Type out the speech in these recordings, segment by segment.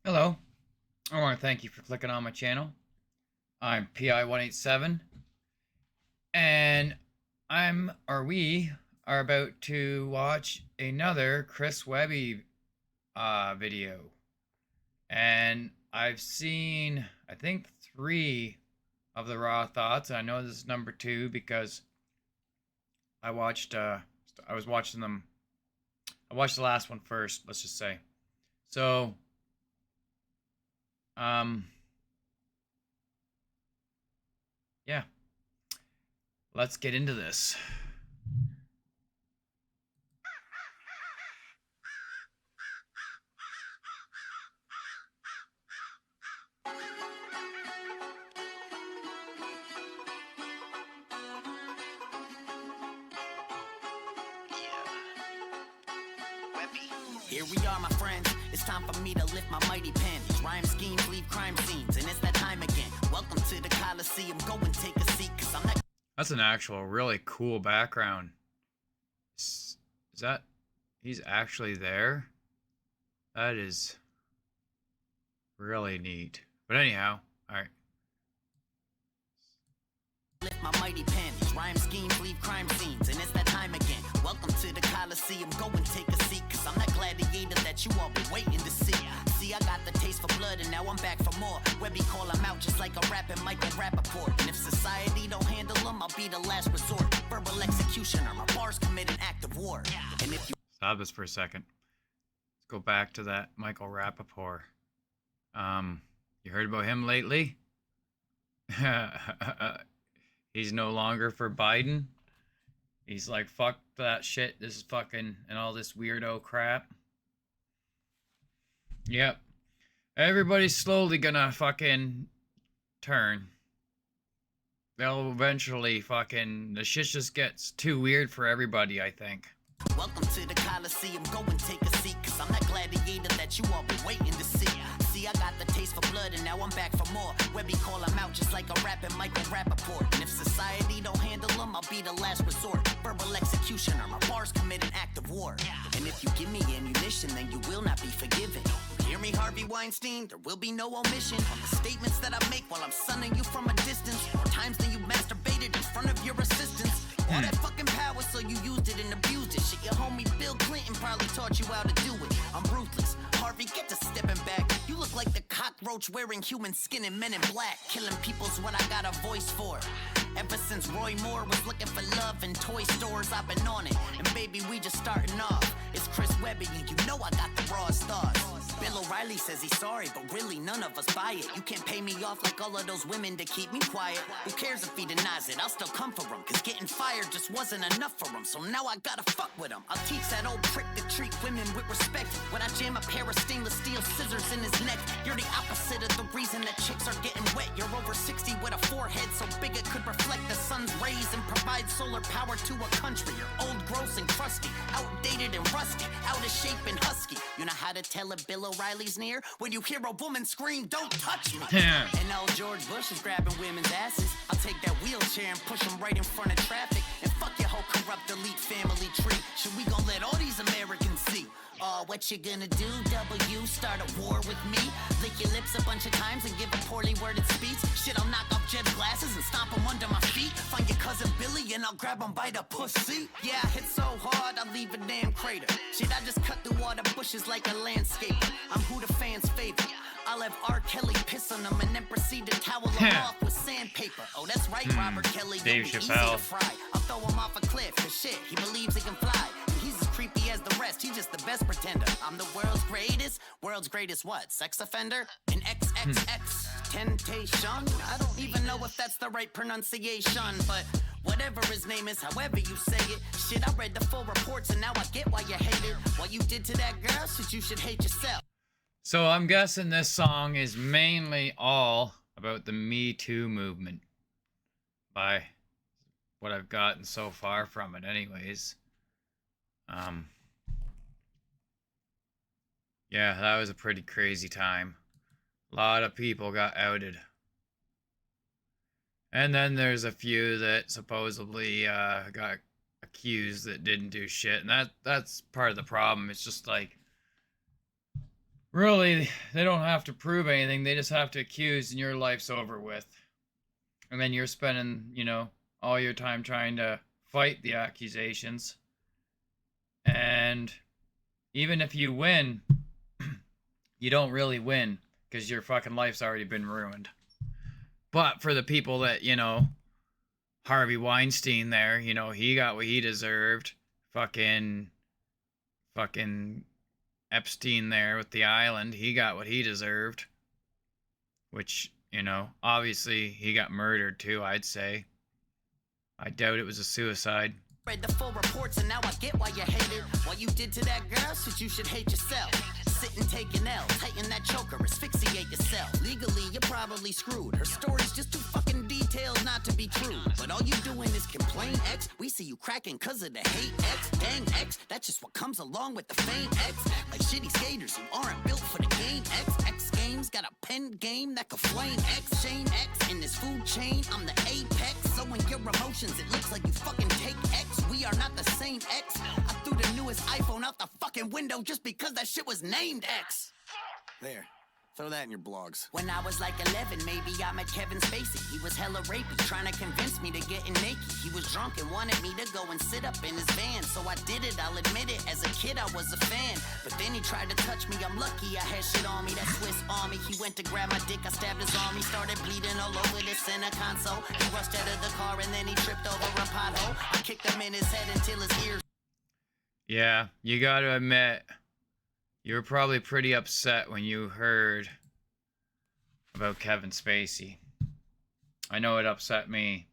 Hello, I want to thank you for clicking on my channel. I'm PI187, and we are about to watch another Chris Webby video. And I've seen, I think, 3 of the Raw Thoughts. I know this is number 2 because I was watching them, I watched the last one first, let's just say. So, um, yeah, let's get into this. Here we are, my friends. It's time for me to lift my mighty pen. Rhyme schemes leave crime scenes, and it's that time again. Welcome to the Coliseum. Go and take a seat, cause I'm not. That's an actual really cool background. Is that he's actually there? That is really neat. But anyhow, alright. Lift my mighty pen. Rhyme schemes leave crime scenes, and it's that time again. Welcome to the Coliseum. Go and take a seat, cause I'm that gladiator that you all been waiting to see. See, I got the taste for blood, and now I'm back for more. Webby call him out just like a rapping Michael Rappaport. And if society don't handle him, I'll be the last resort. Verbal executioner, my bars commit an act of war. And if you Stop this for a second. Let's go back to that Michael Rappaport. You heard about him lately? He's no longer for Biden. He's like, fuck that shit. This is fucking, and all this weirdo crap. Yep. Everybody's slowly gonna fucking turn. They'll eventually fucking, the shit just gets too weird for everybody, I think. Welcome to the Coliseum, go and take a seat, cause I'm that gladiator that you all been waiting to see. See, I got the taste for blood, and now I'm back for more. Webby call him out just like a rapping Michael Rappaport. And if society don't handle him, I'll be the last resort. Verbal executioner, my bars commit an act of war. And if you give me ammunition, then you will not be forgiven. Hear me, Harvey Weinstein, there will be no omission on the statements that I make while I'm sunning you from a distance. More times than you masturbated in front of your assistants. All that fucking power, so you used it and abused it. Shit, your homie Bill Clinton probably taught you how to do it. I'm ruthless. Harvey, get to stepping back. You look like the cockroach wearing human skin and men in black. Killing people's what I got a voice for. Ever since Roy Moore was looking for love in toy stores, I've been on it. And baby, we just starting off. It's Chris Webby, and you know I got the raw stars. Bill O'Reilly says he's sorry, but really none of us buy it. You can't pay me off like all of those women to keep me quiet. Who cares if he denies it? I'll still come for him, cause getting fired just wasn't enough for him. So now I gotta fuck with him. I'll teach that old prick to treat women with respect. When I jam a pair of stainless steel scissors in his neck, you're the opposite of the reason that chicks are getting wet. You're over 60 with a forehead so big it could reflect the sun's rays and provide solar power to a country. You're old, gross, and crusty, outdated and rusty, out of shape and husky. You know how to tell if Bill O'Reilly's near? When you hear a woman scream, don't touch me. And old George Bush is grabbing women's asses. I'll take that wheelchair and push him right in front of traffic. And fuck your whole corrupt elite family tree. Should we gon' let all these Americans see? What you gonna do, W? Start a war with me? Lick your lips a bunch of times and give a poorly worded speech? Shit, I'll knock off Jeb's glasses and stomp him under my feet. Find your cousin Billy and I'll grab him by the pussy. Yeah, I hit so hard I'll leave a damn crater. Shit, I just cut through all the bushes like a landscaper. I'm who the fans favor. I'll have R. Kelly piss on them and then proceed to towel him off with sandpaper. Oh, that's right, Robert Kelly. Dave Easy to Chappelle. fry. I'll throw him off a cliff, cause shit, he believes he can fly. And he's as creepy as the rest, he's just the best pretender. I'm the world's greatest. World's greatest what? Sex offender? An XXX temptation? I don't even know if that's the right pronunciation, but whatever his name is, however you say it. Shit, I read the full reports and now I get why you hate it. What you did to that girl, shit, you should hate yourself. So I'm guessing this song is mainly all about the Me Too movement. By what I've gotten so far from it anyways. Yeah, that was a pretty crazy time. A lot of people got outed. And then there's a few that supposedly got accused that didn't do shit. And that's part of the problem. It's just like, really, they don't have to prove anything. They just have to accuse, and your life's over with. And then you're spending, all your time trying to fight the accusations. And even if you win, you don't really win because your fucking life's already been ruined. But for the people that, Harvey Weinstein there, he got what he deserved. Fucking Epstein there with the island, he got what he deserved. Which, obviously he got murdered too, I'd say. I doubt it was a suicide. Read the full reports and now I get why you hate it. What you did to that girl says you should hate yourself. Sit and take an L, tighten that choker, asphyxiate yourself. Legally, you're probably screwed. Her story's just too fucking detailed not to be true. But all you doing is complain, X. We see you cracking cause of the hate, X. Dang, X, that's just what comes along with the fame, X. Like shitty skaters who aren't built for the game, X. X Games got a pen game that could flame, X. Shane X in this food chain, I'm the apex. So in your emotions, it looks like you fucking take X. We are not the same, X. I threw the newest iPhone out the fucking window just because that shit was named X. There. Throw that in your blogs. When I was like 11, maybe I met Kevin Spacey. He was hella rapey, trying to convince me to get in naked. He was drunk and wanted me to go and sit up in his van. So I did it, I'll admit it. As a kid, I was a fan. But then he tried to touch me. I'm lucky I had shit on me. That Swiss Army. He went to grab my dick. I stabbed his arm. He started bleeding all over the center console. He rushed out of the car and then he tripped over a pothole. I kicked him in his head until his ears. Yeah, you gotta admit, you were probably pretty upset when you heard about Kevin Spacey. I know it upset me.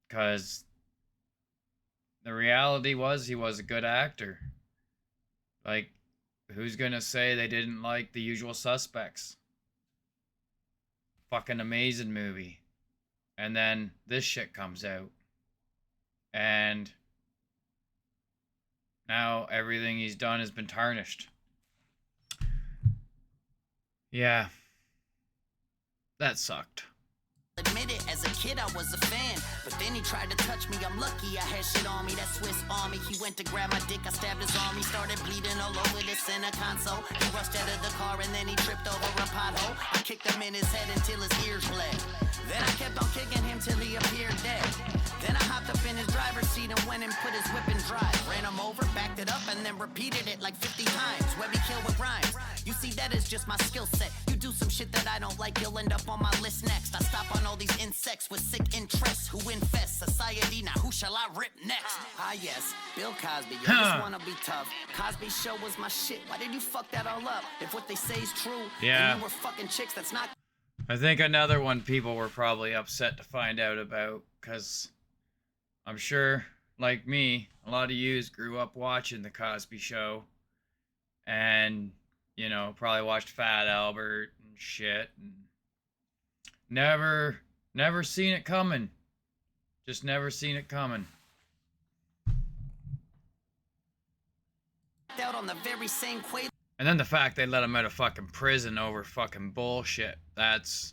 Because the reality was he was a good actor. Like, who's gonna say they didn't like The Usual Suspects? Fucking amazing movie. And then this shit comes out. And now everything he's done has been tarnished. Yeah. That sucked. Admit it, as a kid I was a fan. But then he tried to touch me. I'm lucky I had shit on me. That Swiss Army. He went to grab my dick. I stabbed his arm. He started bleeding all over the center console. He rushed out of the car and then he tripped over a pothole. I kicked him in his head until his ears bled. Then I kept on kicking him till he appeared dead. Then I hopped up in his driver's seat and went and put his whip in drive. Ran him over, backed it up, and then repeated it like 50 times. Webby kill with rhymes. You see, that is just my skill set. You do some shit that I don't like, you'll end up on my list next. I stop on all these insects with sick interests who infest society. Now who shall I rip next? Ah yes, Bill Cosby, you just wanna be tough. Cosby Show was my shit. Why did you fuck that all up? If what they say is true, yeah, and you were fucking chicks, that's not. I think another one people were probably upset to find out about, because I'm sure, like me, a lot of yous grew up watching The Cosby Show. And, probably watched Fat Albert and shit. And never seen it coming. Just never seen it coming. Out on the very same quail. And then the fact they let him out of fucking prison over fucking bullshit. That's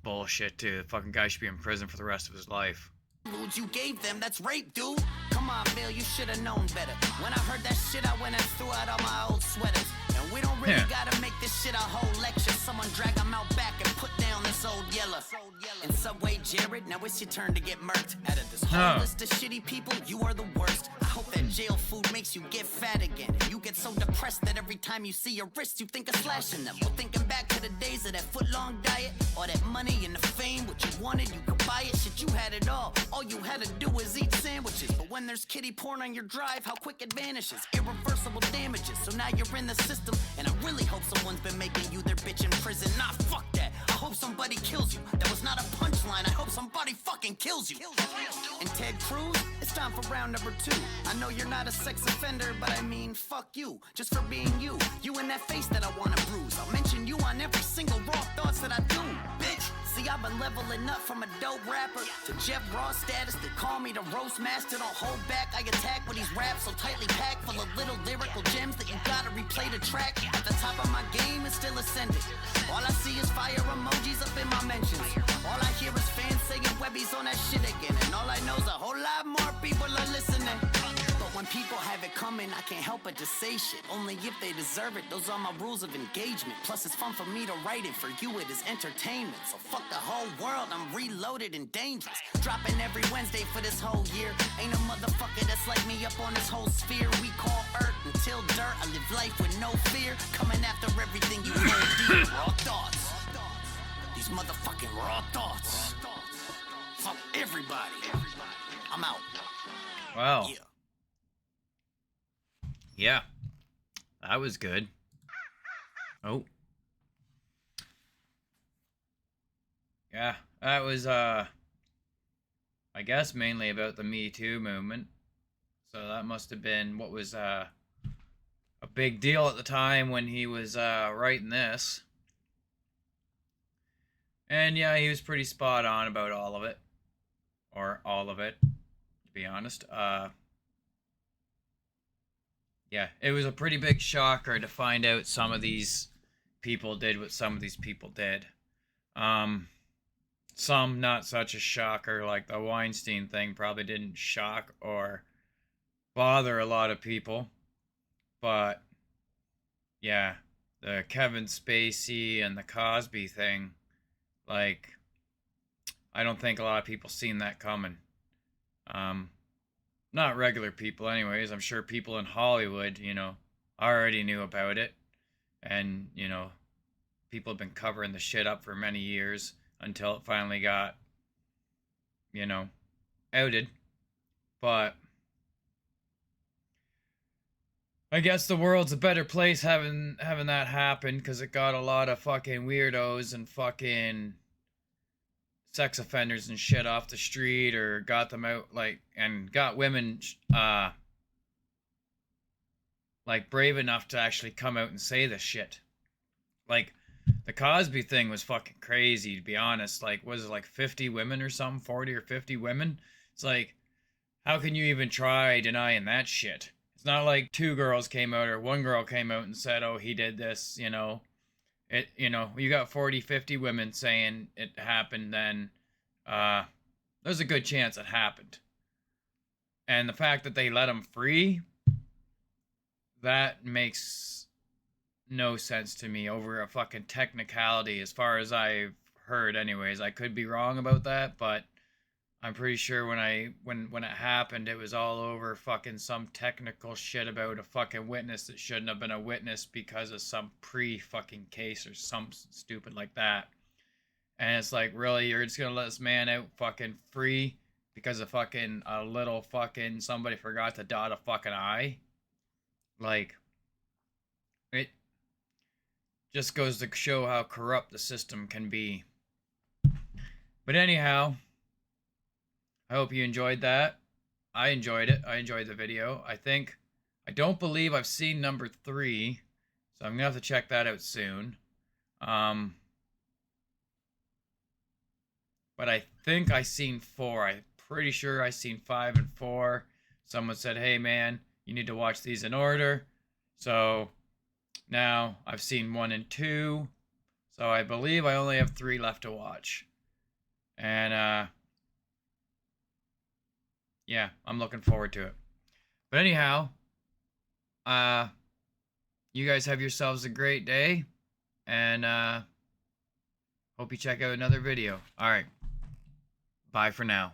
bullshit too. The fucking guy should be in prison for the rest of his life. You gave them, that's rape, dude. Come on, Bill, you should have known better. When I heard that shit, I went and threw out all my old sweaters. And we don't really gotta make this shit a whole lecture. Someone drag them out back and put down this old yeller. In Subway, Jared, now it's your turn to get murked. Out of this whole list of shitty people, you are the worst. I hope that jail food makes you get fat again. And you get so depressed that every time you see your wrist, you think of slashing them. Or thinking back to the days of that foot-long diet. Or that money and the fame, what you wanted, you could buy it. Shit, you had it all. All you had to do was eat sandwiches. But when there's kitty porn on your drive, how quick it vanishes. Irreversible damages. So now you're in the system. And I really hope someone's been making you their bitch in prison. Nah, fuck that. I hope somebody kills you. That was not a punchline. I hope somebody fucking kills you. And Ted Cruz, it's time for round number 2. I know you're not a sex offender, but I mean, fuck you. Just for being you. You and that face that I wanna bruise. I'll mention you on every single raw thoughts that I do, bitch. See, I've been leveling up from a dope rapper to Jeff Ross status. They call me the roast master. Don't hold back. I attack with these raps so tightly packed, full of little lyrical gems that you gotta replay the track. At the top of my game is still ascending. All I see is fire emojis up in my mentions. All I hear is fans saying Webby's on that shit again. And all I know is a whole lot more people are listening. But When people have it coming, I can't help but to say shit. Only if they deserve it, those are my rules of engagement. Plus it's fun for me to write it, for you it is entertainment. So fuck the whole world, I'm reloaded and dangerous. Dropping every Wednesday for this whole year. Ain't a motherfucker that's like me up on this whole sphere we call Earth. Until dirt, I live life with no fear. Coming after everything you hold dear. Raw thoughts. These motherfucking raw thoughts. Fuck everybody. I'm out. Wow. Yeah. Yeah. That was good. Oh. Yeah, that was I guess mainly about the Me Too movement. So that must have been what was a big deal at the time when he was writing this. And yeah, he was pretty spot on about all of it. Or all of it, to be honest. Yeah, it was a pretty big shocker to find out some of these people did what some of these people did. Some not such a shocker, like the Weinstein thing probably didn't shock or bother a lot of people. But yeah, the Kevin Spacey and the Cosby thing, like, I don't think a lot of people seen that coming. Not regular people anyways. I'm sure people in Hollywood, already knew about it. And, people have been covering the shit up for many years until it finally got, outed. But I guess the world's a better place having that happen, because it got a lot of fucking weirdos and fucking sex offenders and shit off the street, or got them out, and got women brave enough to actually come out and say this shit. Like, the Cosby thing was fucking crazy, to be honest. Like, was it 50 women or something? 40 or 50 women? It's like, how can you even try denying that shit? It's not like two girls came out or one girl came out and said, oh, he did this, you got 40, 50 women saying it happened, then there's a good chance it happened. And the fact that they let him free, that makes no sense to me over a fucking technicality, as far as I've heard anyways. I could be wrong about that, but I'm pretty sure when it happened, it was all over fucking some technical shit about a fucking witness that shouldn't have been a witness because of some pre-fucking case or some stupid like that. And it's like, really, you're just gonna let this man out fucking free because of fucking a little fucking somebody forgot to dot a fucking I? Like, it just goes to show how corrupt the system can be. But anyhow, I hope you enjoyed that. I enjoyed it. I enjoyed the video. I don't believe I've seen number 3, so I'm gonna have to check that out soon. But I think I seen 4. I'm pretty sure I seen 5 and 4. Someone said, hey man, you need to watch these in order. So now I've seen 1 and 2. So I believe I only have 3 left to watch. And yeah, I'm looking forward to it. But anyhow, you guys have yourselves a great day, and hope you check out another video. All right, bye for now.